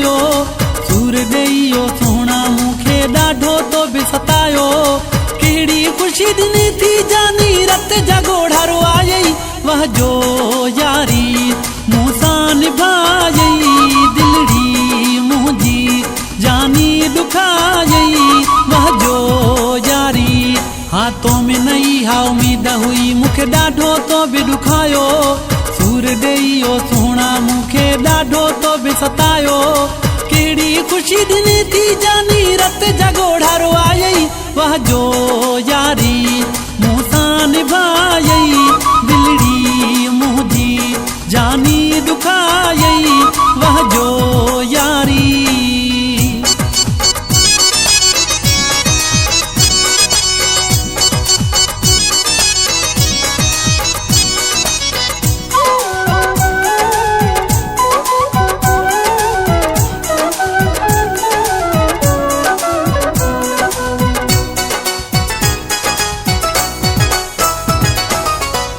दुखायो सूर ॾेई सोना मूंखे ॾाढो तो बि सतायो कहिड़ी ख़ुशी ॾिनी थी जानी रत जा ॻोढ़ा रुआयई वह जो यारी मूंसां निभायई दिलड़ी मुंहिंजी जानी दुखायई वह जो यारी हाथों में नई हा उम्मीद हुई मूंखे ॾाढो तो बि दुखायो सूर ॾेई सोना मूंखे ॾाढो तो बि सतायो कहिड़ी ख़ुशी ॾिनी थी जानी रत जा ॻोढ़ा रुआयई वह जो यारी मूंसां निभायई दिलड़ी मुंहिंजी जानी दुखायई वह जो यारी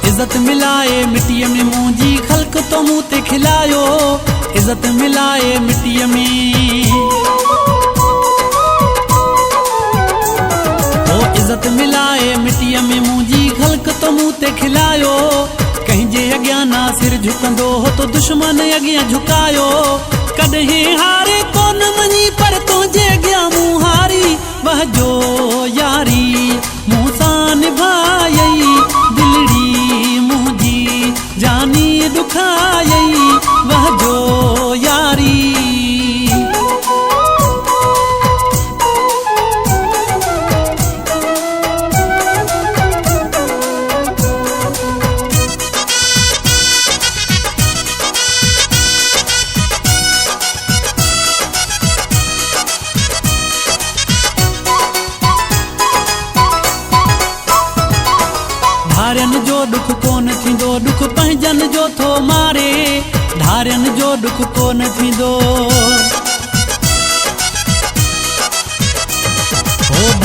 इज्जत मिलाए मिट्टीअ में मुंहिंजी ख़ल्क तो मूं ते खिलायो इज्जत मिलाए मिट्टीअ में इज्जत मिलाए मिट्टीअ में मुंहिंजी ख़ल्क तो मूं ते खिलायो कंहिंजे अॻियां ना सिर झुकंदो हो तो दुश्मन अॻियां झुकायो कॾहिं हारे कोन मञी पर तुंहिंजे अॻियां मूं हारी वह जो यारी मूंसां निभायई दिलड़ी जानी दुखायई वह जो यारी धारियन जो दुख कोन थींदो दुख पंहिंजन जो थो मारे धारियन जो दुख कोन थींदो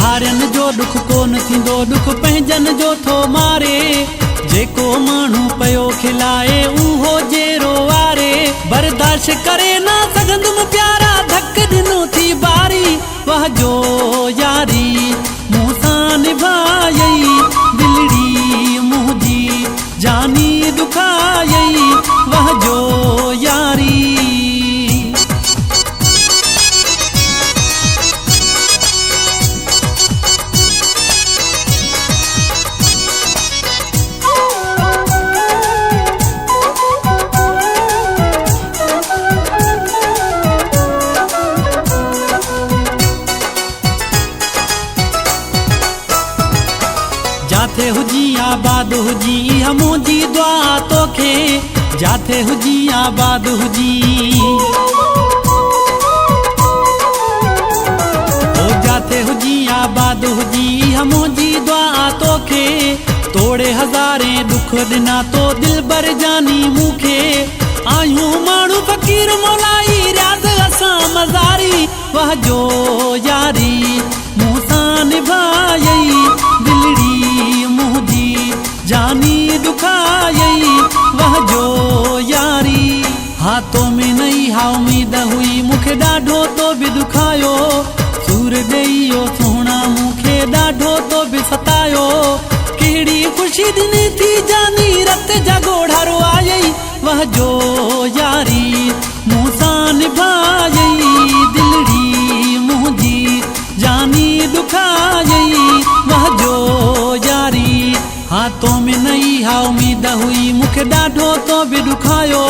धारियन जो दुख कोन थींदो दुख पंहिंजन जो थो मारे जेको माण्हू पियो खिलाए उहो जहिड़ो वारे बर्दाश्त करे ना सघंदुमि प्यारा धक ॾिनो थी बारी वह जो यारी मूंसां निभायई दिलड़ी मुंहिंजी जानी दुखायई वह जो यारी जाथे हुजी आबाद हुजी इहा मुंहिंजी दुआ तोखे जाथे हुजी आबाद हुजी जाथे हुजी आबाद हुजी इहा मुंहिंजी दुआ तोखे तोड़े हज़ारे दुख ॾिना तो दिल बर जानी मूंखे आहियूं माण्हू फ़क़ीर मोलाई रियाज़ असां मज़ारी वह जो यारी मूंसां निभायई दिलड़ी मुंहिंजी जानी दुखायई वह जो यारी हाथों में नई हा उम्मीद हुई मूंखे ॾाढो तो बि दुखायो सूर ॾेई सोना मूंखे ॾाढो तो बि सतायो कहिड़ी ख़ुशी ॾिनी थी जानी रत जा ॻोढ़ा रुआयई वह जो यारी मूंसां निभायई दिलड़ी मुंहिंजी जानी दुखायई वह जो यारी हाथों में नई हा उम्मीद हुई मूंखे ॾाढो तो बि दुखायो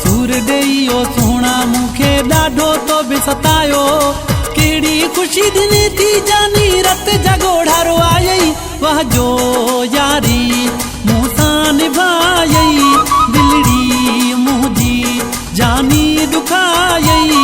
सूर ॾेई सोना मूंखे ॾाढो तो बि सतायो कहिड़ी ख़ुशी ॾिनी थी जानी रत जा ॻोढ़ा रुआयई वह जो यारी मूंसां निभायई दिलड़ी मुंहिंजी जानी दुखायई